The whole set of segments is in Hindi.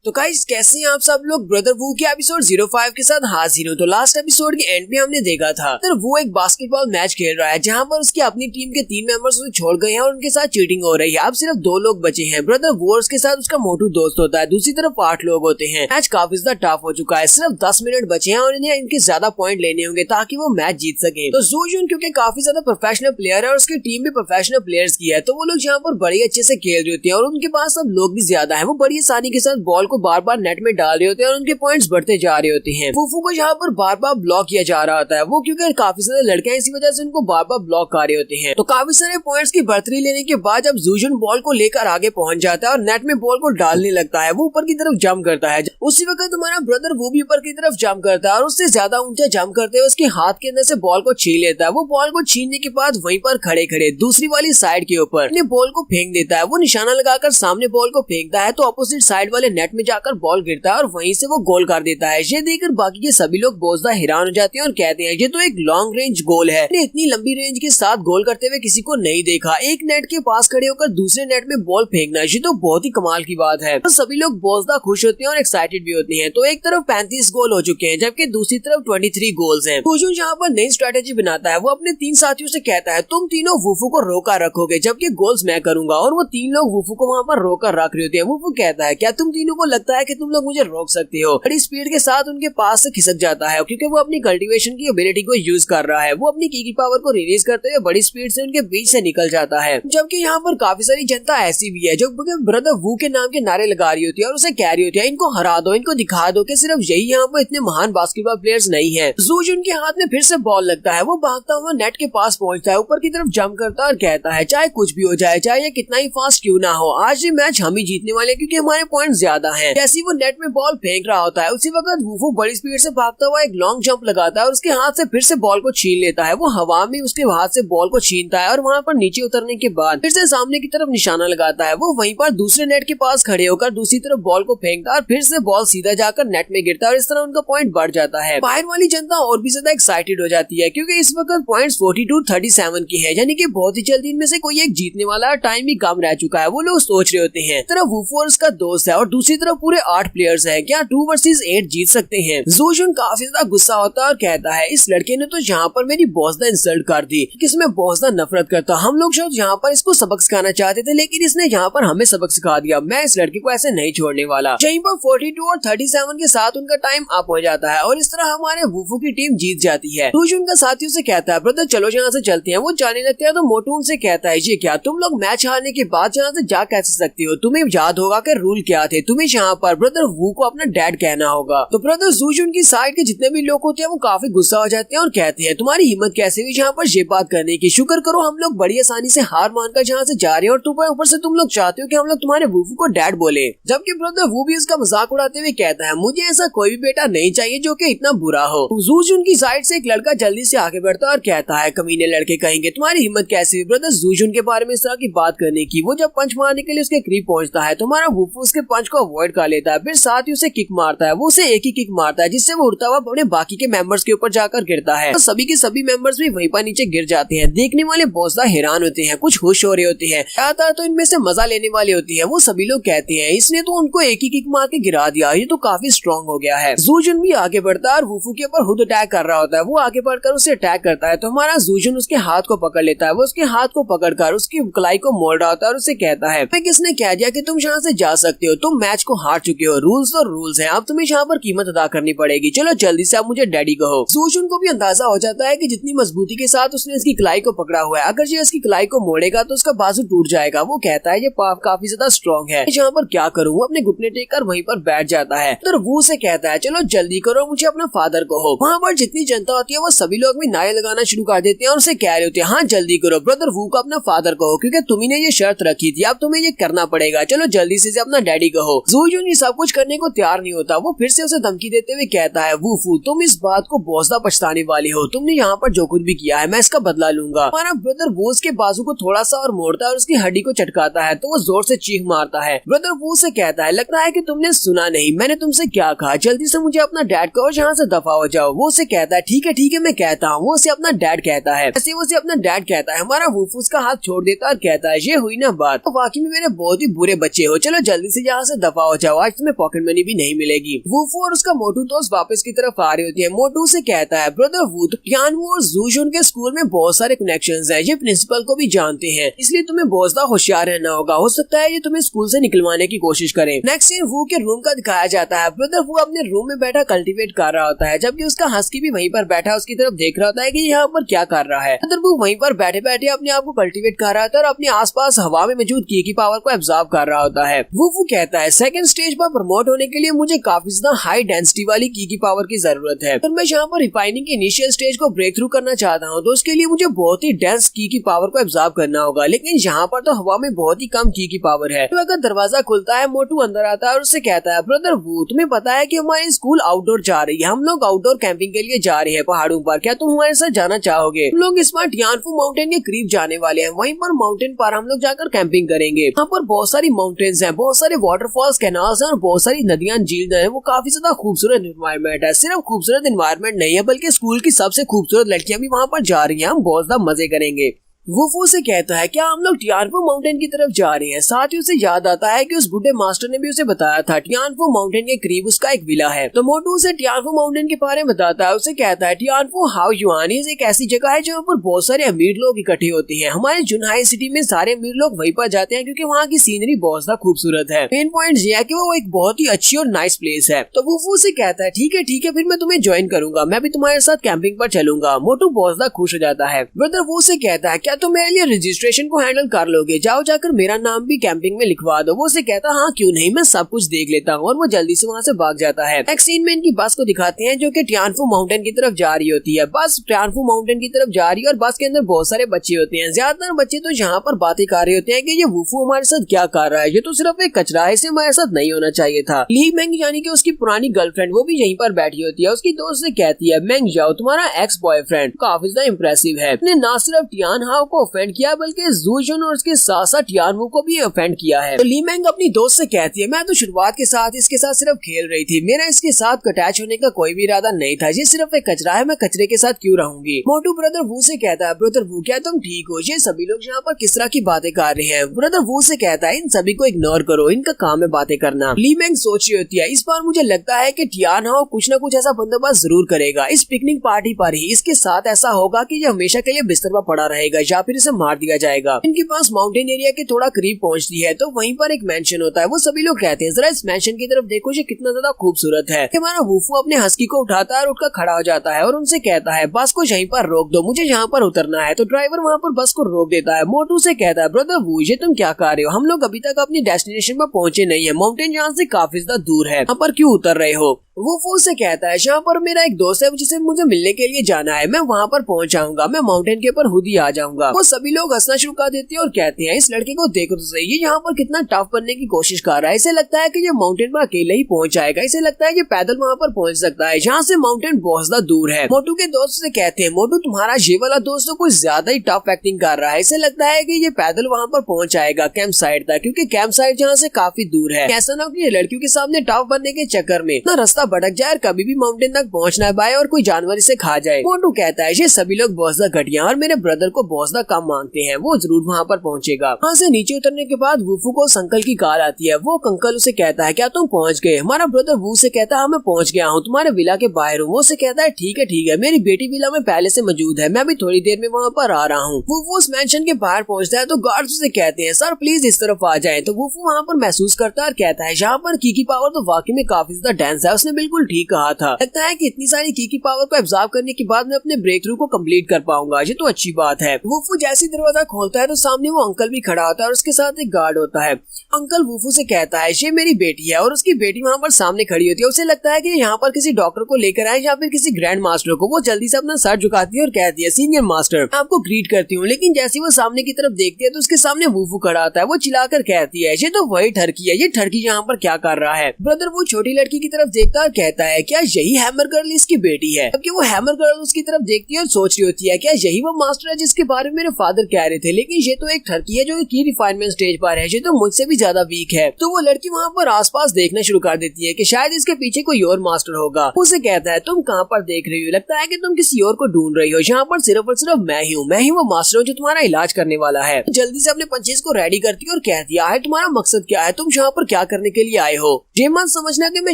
तो गाइस कैसे हैं आप सब लोग। ब्रदर वू के एपिसोड 05 के साथ हाजिर हूं। तो लास्ट एपिसोड के एंड में हमने देखा था तो वो एक बास्केटबॉल मैच खेल रहा है जहां पर उसकी अपनी टीम के 3 मेंबर्स उसे छोड़ गए हैं और उनके साथ चीटिंग हो रही है। अब सिर्फ 2 लोग बचे हैं। ब्रदर वू और उसके साथ उसका मोटू दोस्त होता है। दूसरी तरफ 8 लोग होते हैं। मैच काफी ज्यादा टफ हो चुका है। सिर्फ 10 मिनट बचे हैं और इन्हें इनके ज्यादा पॉइंट लेने होंगे ताकि वो मैच जीत सके। तो जूजुन क्योंकि काफी ज्यादा प्रोफेशनल प्लेयर है और उसकी टीम भी प्रोफेशनल प्लेयर्स की है, तो वो लोग यहाँ पर बड़े अच्छे से खेल रहे होते हैं और उनके पास अब लोग भी ज्यादा है। वो बड़ी आसानी के साथ बॉल को बार बार नेट में डाल रहे होते हैं और उनके पॉइंट्स बढ़ते जा रहे होते हैं। फूफू को यहाँ पर बार बार ब्लॉक किया जा रहा होता है। वो क्योंकि काफी सारे लड़के हैं, इसी वजह से उनको बार बार ब्लॉक कर रहे होते हैं। तो काफी सारे पॉइंट्स की बढ़तरी लेने के बाद जब जूजुन बॉल को लेकर आगे पहुंच जाता है और नेट में बॉल को डालने लगता है, वो ऊपर की तरफ जंप करता है। उसी वक्त तुम्हारा ब्रदर वो भी ऊपर की तरफ जंप करता है और उससे ज्यादा ऊंचा जंप करते हुए उसके हाथ के अंदर से बॉल को छीन लेता है। वो बॉल को छीनने के बाद वहीं पर खड़े खड़े दूसरी वाली साइड के ऊपर अपने बॉल को फेंक देता है। वो निशाना लगाकर सामने बॉल को फेंकता है तो अपोजिट साइड वाले नेट में जाकर बॉल गिरता है और वहीं से वो गोल कर देता है। ये देखकर बाकी के सभी लोग बहुत ज्यादा हैरान हो जाते हैं और कहते हैं ये तो एक लॉन्ग रेंज गोल है। इतनी लंबी रेंज के साथ गोल करते हुए किसी को नहीं देखा। एक नेट के पास खड़े होकर दूसरे नेट में बॉल फेंकना, ये तो बहुत ही कमाल की बात है। तो सभी लोग बहुत ज्यादा खुश होते हैं और एक्साइटेड भी होते हैं। तो एक तरफ 35 गोल हो चुके हैं जबकि दूसरी तरफ 23 गोल्स हैं। जूजुन यहाँ पर नई स्ट्रेटेजी बनाता है। वो अपने 3 साथियों से कहता है तुम तीनों वुफू को रोका रखोगे जबकि गोल्स मैं करूंगा, और वो 3 लोग वुफू को वहाँ पर रोकर रख रहे होते हैं। वुफू कहता है क्या तुम तीनों को लगता है कि तुम लोग मुझे रोक सकते हो। बड़ी स्पीड के साथ उनके पास से खिसक जाता है क्योंकि वो अपनी कल्टीवेशन की एबिलिटी को यूज कर रहा है। वो अपनी की पावर को रिलीज करते हुए बड़ी स्पीड से उनके बीच से निकल जाता है। जबकि यहाँ पर काफी सारी जनता ऐसी भी है जो ब्रदर वू के नाम के नारे लगा रही होती है और उसे कह रही होती है इनको हरा दो, इनको दिखा दो कि सिर्फ यही यहाँ पर इतने महान बास्केटबॉल प्लेयर्स नहीं है। जूजुन के हाथ में फिर से बॉल लगता है। वो भागता हुआ नेट के पास पहुंचता है, ऊपर की तरफ जंप करता है और कहता है चाहे कुछ भी हो जाए, चाहे ये कितना ही फास्ट क्यों ना हो, आज ये मैच हम ही जीतने वाले क्योंकि हमारे पॉइंट ज्यादा है। जैसे ही वो नेट में बॉल फेंक रहा होता है उसी वक्त वुफू बड़ी स्पीड से भागता हुआ एक लॉन्ग जंप लगाता है और उसके हाथ से फिर से बॉल को छीन लेता है। वो हवा में उसके हाथ से बॉल को छीनता है और वहाँ पर नीचे उतरने के बाद फिर से सामने की तरफ निशाना लगाता है। वो वहीं पर दूसरे नेट के पास खड़े होकर दूसरी तरफ बॉल को फेंकता है और फिर से बॉल सीधा जाकर नेट में गिरता है और इस तरह उनका पॉइंट बढ़ जाता है। बाहर वाली जनता और भी ज्यादा एक्साइटेड हो जाती है क्योंकि इस वक्त पॉइंट्स 42-37 की है, यानी कि बहुत ही जल्दी इनमें से कोई एक जीतने वाला है। टाइम भी कम रह चुका है। वो लोग सोच रहे होते हैं तरफ वुफू और उसका दोस्त है और दूसरी तरफ पूरे 8 प्लेयर्स है, क्या 2 वर्सेस 8 जीत सकते हैं। जूजुन काफी ज्यादा गुस्सा होता है और कहता है इस लड़के ने तो यहाँ पर मेरी बहुत ज्यादा इंसल्ट कर दी, किसमें बहुत ज्यादा नफरत करता। हम लोग शायद यहाँ पर इसको सबक सिखाना चाहते थे लेकिन इसने यहाँ पर हमें सबक सिखा दिया। मैं इस लड़के को ऐसे नहीं छोड़ने वाला। यहीं पर 42 और 37 के साथ उनका टाइम अप हो जाता है और इस तरह हमारे वुफू की टीम जीत जाती है। जूजुन का साथियों से कहता है ब्रदर चलो यहाँ से चलते हैं। वो जाने लगते हैं तो मोटू उनसे कहता है ये क्या तुम लोग मैच हारने के बाद यहाँ से जा कैसे सकते हो, तुम्हें याद होगा कि रूल क्या थे, तुम्हें यहाँ पर ब्रदर वू को अपना डैड कहना होगा। तो ब्रदर जूजुन की साइड के जितने भी लोग होते हैं वो काफी गुस्सा हो जाते हैं और कहते हैं तुम्हारी हिम्मत कैसे हुई यहाँ पर ये बात करने की, शुक्र करो हम लोग बड़ी आसानी से हार मानकर यहाँ से जा रहे हैं और ऊपर से तुम लोग चाहते हो कि हम लोग तुम्हारे वुफू को डैड बोले। जबकि ब्रदर वो भी उसका मजाक उड़ाते हुए कहता है मुझे ऐसा कोई भी बेटा नहीं चाहिए जो कि इतना बुरा हो। जूजुन की साइड से एक लड़का जल्दी से आगे बढ़ता है और कहता है कमीने लड़के कहेंगे तुम्हारी हिम्मत कैसे हुई ब्रदर जूजुन के बारे में इस तरह की बात करने की। वो जब पंच मारने के लिए उसके करीब पहुंचता है तो हमारा वुफू उसके पंच को अवॉइड कर लेता है, फिर साथ ही उसे किक मारता है। वो उसे एक ही किक मारता है जिससे वो उड़ता हुआ अपने बाकी के मेंबर्स के ऊपर जाकर गिरता है। तो सभी के सभी मेंबर्स भी वहीं पर नीचे गिर जाते हैं। देखने वाले बहुत ज्यादा हैरान होते हैं, कुछ खुश हो रहे होते हैं, ज्यादातर तो इनमें से मजा लेने वाले होती है। वो सभी लोग कहते हैं इसने तो उनको एक ही किक मार के गिरा दिया, ये तो काफी स्ट्रॉन्ग हो गया है। जूजुन भी आगे बढ़ता है और वुफू के ऊपर खुद अटैक कर रहा होता है। वो आगे बढ़कर उसे अटैक करता है तो हमारा जूजुन उसके हाथ को पकड़ लेता है। वो उसके हाथ को पकड़कर उसकी कलाई को मोड़ रहा होता है और उसे कहता है किसने कह दिया कि तुम यहाँ से जा सकते हो, तुम मैच को हार चुके हो, रूल्स तो रूल्स हैं, अब तुम्हें यहाँ पर कीमत अदा करनी पड़ेगी, चलो जल्दी से आप मुझे डैडी कहो। जूजुन को भी अंदाजा हो जाता है कि जितनी मजबूती के साथ उसने इसकी कलाई को पकड़ा हुआ है, अगर ये इसकी कलाई को मोड़ेगा तो उसका बाजू टूट जाएगा। वो कहता है ये काफी ज्यादा स्ट्रॉन्ग है, यहाँ पर क्या करूँ। वो अपने घुटने टेक कर वहीं पर बैठ जाता है। तो वो से कहता है चलो जल्दी करो, मुझे अपना फादर कहो। वहाँ पर जितनी जनता होती है वो सभी लोग भी नारे लगाना शुरू कर देते हैं और उसे कह रहे होते हैं हाँ जल्दी करो ब्रदर वू को अपना फादर कहो क्योंकि तुम्ही ने ये शर्त रखी थी, अब तुम्हें ये करना पड़ेगा, चलो जल्दी से अपना डैडी कहो। जूजुन ये सब कुछ करने को तैयार नहीं होता। वो फिर से उसे धमकी देते हुए कहता है वुफू तुम इस बात को बहुत ज्यादा पछताने वाले हो, तुमने यहाँ पर जो कुछ भी किया है मैं इसका बदला लूंगा। हमारा ब्रदर वो उसके बाजू को थोड़ा सा और मोड़ता है और उसकी हड्डी को चटकाता है तो वो जोर से चीख मारता है। ब्रदर वो से कहता है लगता है कि तुमने सुना नहीं, मैंने तुमसे क्या कहा, जल्दी से मुझे अपना डैड कहो, यहाँ से दफा हो जाओ। वो उसे कहता है ठीक है मैं कहता हूँ। वो उसे अपना डैड कहता है। ऐसे वो उसे अपना डैड कहता है। हमारा वुफू उसका हाथ छोड़ देता है और कहता है ये हुई ना बात, तो वाकई में मेरे बहुत ही बुरे बच्चे हो, चलो जल्दी से यहाँ से दफा हो जाओ, आज तुम्हें पॉकेट मनी भी नहीं मिलेगी। वूफू और उसका मोटू दोस्त वापस की तरफ आ रही होती है। मोटू से कहता है ब्रदर वू, तो टियानवू और जूजुन के स्कूल में बहुत सारे कनेक्शंस हैं, ये प्रिंसिपल को भी जानते हैं, इसलिए तुम्हें बहुत ज्यादा होशियार रहना होगा, हो सकता है ये तुम्हें स्कूल से निकलवाने की कोशिश करे। नेक्स्ट सीन वू के रूम का दिखाया जाता है। ब्रदर वू अपने रूम में बैठा कल्टीवेट कर रहा होता है, जबकि उसका हस्की भी वहीं पर बैठा उसकी तरफ देख रहा होता है कि यहाँ पर क्या कर रहा है। ब्रदर वू वहीं पर बैठे बैठे अपने आप को कल्टीवेट कर रहा होता है और अपने आसपास हवा में मौजूद की पावर को एब्जॉर्ब कर रहा होता है। वू कहता है सेकंड स्टेज पर प्रमोट होने के लिए मुझे काफी ज्यादा हाई डेंसिटी वाली की पावर की जरूरत है, और मैं यहाँ पर रिफाइनिंग के इनिशियल स्टेज को ब्रेक थ्रू करना चाहता हूँ, तो उसके लिए मुझे बहुत ही डेंस की पावर को एब्जॉर्ब करना होगा, लेकिन यहाँ पर तो हवा में बहुत ही कम की पावर है। तो अगर दरवाजा खुलता है, मोटू अंदर आता है और उससे कहता है ब्रदर वू, तुम्हें पता है कि हमारी स्कूल आउटडोर जा रही है, हम लोग आउटडोर कैंपिंग के लिए जा रहे हैं पहाड़ों पर, क्या तुम हमारे साथ जाना चाहोगे? हम लोग इस बार टियानफू माउंटेन के करीब जाने वाले हैं, वहीं पर माउंटेन पर हम लोग जाकर कैंपिंग करेंगे। यहाँ पर बहुत सारी माउंटेन्स हैं, बहुत सारे वाटरफॉल्स, कैनाल्स और बहुत सारी नदियां झील है। वो काफी ज्यादा खूबसूरत एनवायरनमेंट है। सिर्फ खूबसूरत एनवायरनमेंट नहीं है, बल्कि स्कूल की सबसे खूबसूरत लड़कियां भी वहाँ पर जा रही हैं, हम बहुत ज्यादा मजे करेंगे। वूफू से कहता है क्या हम लोग टियानफू माउंटेन की तरफ जा रहे हैं? साथ ही उसे याद आता है कि उस बुढ़े मास्टर ने भी उसे बताया था टियानफू माउंटेन के करीब उसका एक विला है। तो मोटू उसे टियानफू माउंटेन के बारे में बताता है। उसे कहता है टियानफू हाउ युआन एक ऐसी जगह है जहाँ पर बहुत सारे अमीर लोग इकट्ठे होते हैं। हमारे जुनहाई सिटी में सारे अमीर लोग वहीं पर जाते हैं क्योंकि वहाँ की सीनरी बहुत ज्यादा खूबसूरत है। मेन पॉइंट ये है कि वो एक बहुत ही अच्छी और नाइस प्लेस है। तो वूफू से कहता है ठीक है फिर मैं तुम्हें ज्वाइन करूंगा, मैं भी तुम्हारे साथ कैंपिंग पर चलूंगा। मोटू बहुत ज्यादा खुश हो जाता है। ब्रदर वो से कहता है क्या तुम मेरे लिए रजिस्ट्रेशन को हैंडल कर लोगे? जाओ जाकर मेरा नाम भी कैंपिंग में लिखवा दो। वो उसे कहता हाँ क्यों नहीं, मैं सब कुछ देख लेता हूँ, और वो जल्दी से वहाँ से भाग जाता है। नेक्स्ट सीन में इनकी बस को दिखाते हैं जो कि टियानफू माउंटेन की तरफ जा रही होती है। बस टियानफू माउंटेन की तरफ जा रही है और बस के अंदर बहुत सारे बच्चे होते हैं। ज्यादातर बच्चे तो यहाँ पर बातें कर रहे होते हैं कि ये वूफू हमारे साथ क्या कर रहा है, ये तो सिर्फ एक कचरा है, इसे हमारे साथ नहीं होना चाहिए था। ली मेंग यानी कि उसकी पुरानी गर्लफ्रेंड वो भी यहीं पर बैठी होती है। उसकी दोस्त से कहती है मेंग जाओ, तुम्हारा एक्स बॉयफ्रेंड काफी ज्यादा इम्प्रेसिव है, उसने न सिर्फ टियान हाओ को ऑफेंड किया बल्कि जूजुन और उसके साथ साथ टियानवू को भी ऑफेंड किया है। तो ली मेंग अपनी दोस्त से कहती है मैं तो शुरुआत के साथ इसके साथ सिर्फ खेल रही थी, मेरा इसके साथ अटैच होने का कोई भी इरादा नहीं था, ये सिर्फ एक कचरा है, मैं कचरे के साथ क्यों रहूंगी। मोटू ब्रदर वू से कहता है ब्रदर वू क्या तुम ठीक हो? ये सभी लोग यहाँ पर किस तरह की बातें कर रहे हैं? ब्रदर वू से कहता है इन सभी को इग्नोर करो, इनका काम है बातें करना। ली मेंग सोच रही होती है इस बार मुझे लगता है कि टियान हाओ कुछ न कुछ ऐसा बंदोबस्त जरूर करेगा, इस पिकनिक पार्टी पर ही इसके साथ ऐसा होगा कि ये हमेशा के लिए बिस्तर पर पड़ा रहेगा या फिर इसे मार दिया जाएगा। इनके पास माउंटेन एरिया के थोड़ा करीब पहुंचती है तो वहीं पर एक मेंशन होता है। वो सभी लोग कहते हैं जरा इस मेंशन की तरफ देखो, ये कितना ज्यादा खूबसूरत है। हमारा वूफू अपने हस्की को उठाता है और उठकर खड़ा हो जाता है और उनसे कहता है बस को यहीं पर रोक दो, मुझे यहाँ पर उतरना है। तो ड्राइवर वहाँ पर बस को रोक देता है। मोटू से कहता है ब्रदर वू ये तुम क्या कर रहे हो, हम लोग अभी तक अपनी डेस्टिनेशन पर पहुंचे नहीं है, माउंटेन यहाँ से काफी ज्यादा दूर है, यहाँ पर क्यों उतर रहे हो? वो से कहता है यहाँ पर मेरा एक दोस्त है जिसे मुझे मिलने के लिए जाना है, मैं वहाँ पर पहुँच जाऊंगा, मैं माउंटेन के ऊपर खुद ही आ जाऊंगा। वो सभी लोग हंसना शुरू कर देते हैं और कहते हैं इस लड़के को देखो तो सही, ये यहाँ पर कितना टफ बनने की कोशिश कर रहा है, इसे लगता है कि ये माउंटेन पर अकेले ही पहुँच जाएगा, इसे लगता है कि पैदल वहाँ पर पहुँच सकता है, जहाँ से माउंटेन बहुत ज्यादा दूर है। मोटू के दोस्त से कहते हैं मोटू तुम्हारा ये वाला दोस्त तो कुछ ज्यादा ही टफ एक्टिंग कर रहा है, इसे लगता है कि ये पैदल वहाँ पर पहुँच जाएगा कैंप साइड तक, क्योंकि कैंप साइड जहाँ से काफी दूर है। ऐसा ना हो कि ये लड़कियों के सामने टफ बनने के चक्कर में ना रास्ता भटक जाए, कभी भी माउंटेन तक पहुंचना है बाय और कोई जानवर इसे खा जाए। मोटू कहता है ये सभी लोग बहुत ज्यादा घटिया और मेरे ब्रदर को बहुत ज्यादा कम मांगते हैं, वो जरूर वहाँ पर पहुंचेगा। वहाँ से नीचे उतरने के बाद वूफू को उस अंकल की कार आती है। वो अंकल उसे कहता है क्या तुम पहुँच गए? हमारा ब्रदर वू से कहता है मैं पहुँच गया हूँ, तुम्हारे विला के बाहर हूँ। वो से कहता है ठीक है, मेरी बेटी विला में पहले से मौजूद है, मैं भी थोड़ी देर में वहाँ पर आ रहा हूँ। वूफू उस मेंशन के बाहर पहुँचता है तो गार्ड उसे कहते हैं सर प्लीज इस तरफ आ जाए। तो वूफू वहाँ पर महसूस करता है और कहता है यहाँ पर की पावर तो वाकई में काफी ज्यादा डेंस है, उसने बिल्कुल ठीक कहा था, लगता है कि इतनी सारी की पावर को एब्जॉर्ब करने के बाद मैं अपने ब्रेक थ्रू को कंप्लीट कर पाऊंगा, ये तो अच्छी बात है। वूफू जैसे दरवाजा खोलता है तो सामने वो अंकल भी खड़ा होता है और उसके साथ एक गार्ड होता है। अंकल वूफू से कहता है ये मेरी बेटी है, और उसकी बेटी वहाँ पर सामने खड़ी होती है। उसे लगता है कि यहाँ पर किसी डॉक्टर को लेकर आए या फिर किसी ग्रैंड मास्टर को। वो जल्दी से अपना सर झुकाती है और कहती है सीनियर मास्टर आपको ग्रीट करती हूँ, लेकिन जैसे वो सामने की तरफ देखती है तो उसके सामने वूफू खड़ा होता है। वो चिल्लाकर कहती है ये तो वही ठरकी है, ये ठरकी यहाँ पर क्या कर रहा है? ब्रदर वो छोटी लड़की की तरफ देखता है दुकानदार कहता है क्या यही हैमर गर्ल इसकी बेटी है, जबकि वो हैमर गर्ल उसकी तरफ देखती है और सोच रही होती है क्या यही वो मास्टर है जिसके बारे में मेरे फादर कह रहे थे, लेकिन ये तो एक ठरकी है जो की रिफाइनमेंट स्टेज पर है, ये तो मुझसे भी ज्यादा वीक है। तो वो लड़की वहाँ पर आसपास देखना शुरू कर देती है कि शायद इसके पीछे कोई और मास्टर होगा। उसे कहता है तुम कहाँ पर देख रही हो, लगता है कि तुम किसी और को ढूंढ रही हो, यहाँ पर सिर्फ और सिर्फ मैं ही वो मास्टर हूँ जो तुम्हारा इलाज करने वाला है। जल्दी से अपने पंचेस को रेडी करती है और कहती है तुम्हारा मकसद क्या है, तुम यहाँ पर क्या करने के लिए आए हो। ये मत समझना कि मैं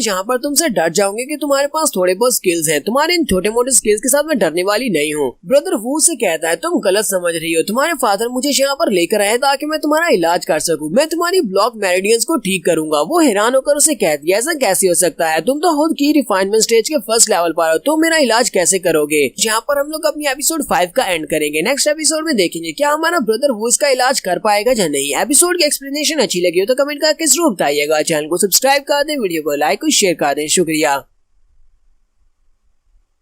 यहाँ पर तुमसे डर जाऊंगी कि तुम्हारे पास थोड़े बहुत स्किल्स हैं, तुम्हारे इन छोटे मोटे स्किल्स के साथ मैं डरने वाली नहीं हूँ। ब्रदर वू से कहता है तुम गलत समझ रही हो, तुम्हारे फादर मुझे यहाँ पर लेकर आए ताकि मैं तुम्हारा इलाज कर सकूं, मैं तुम्हारी ब्लॉक मेरिडियंस को ठीक करूंगा। वो हैरान होकर उसे कहती है ऐसा कैसे हो सकता है, तुम तो खुद की रिफाइनमेंट स्टेज के फर्स्ट लेवल पर हो, तो मेरा इलाज कैसे करोगे। यहाँ पर हम लोग अपनी एपिसोड 5 का एंड करेंगे। नेक्स्ट एपिसोड में देखेंगे क्या हमारा ब्रदर वो इसका इलाज कर पाएगा या नहीं। एपिसोड की एक्सप्लेनेशन अच्छी लगी हो तो कमेंट करके जरूर बताइएगा। चैनल को सब्सक्राइब कर दें, वीडियो को लाइक और शेयर कर दें। शुक्रिया।